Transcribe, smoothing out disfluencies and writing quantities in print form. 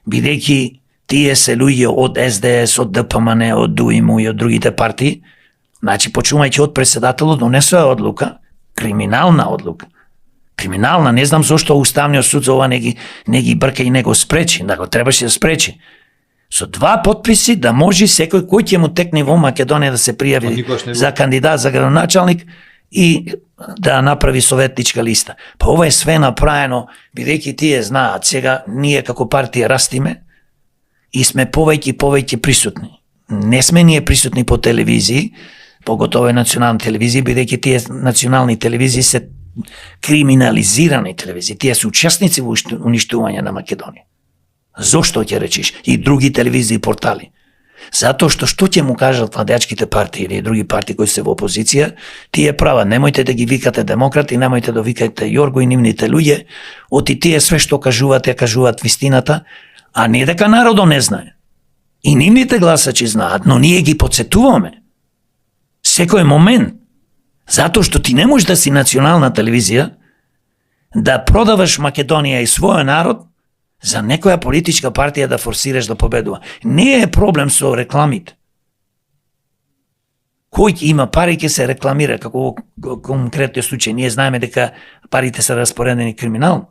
бидејќи тие се луѓе од СДС, од ДПМН, од ДУИМУ и од другите партии, значи почнувајќи од председателот донесува одлука, криминална одлука. Криминална, не знам зошто Уставниот суд за ова не ги брка и не го спречи, да го требаше да спречи. Со 2 потписи да може секој кој ќе му текне во Македонија да се пријави за кандидат за градоначалник и да направи советничка листа. Па ова е све направено, бидејќи тие знаат сега ние како партија растиме и сме повеќе присутни. Не сме ние присутни по телевизии, поготово е национални телевизии, бидејќи тие национални телевизии се криминализирани телевизии. Тие се учесници во уништување на Македонија. Зошто ќе речиш? И други телевизии и портали. Затоа што ќе му кажат младечките партии или други партии кои се во опозиција, тие права, немојте да ги викате демократи, немојте да викате Јорго и нивните луѓе, оти тие све што кажуваат вистината, а не дека народот не знае. И нивните гласачи знаат, но ние ги подсетуваме. Секој момент. Затоа што ти не можеш да си национална телевизија, да продаваш Македонија и својот народ, за некоја политичка партија да форсираш да победува. Не е проблем со рекламите. Кој има пари ќе се рекламира, како во конкретниот случај. Ние знаеме дека парите се распоредени криминално.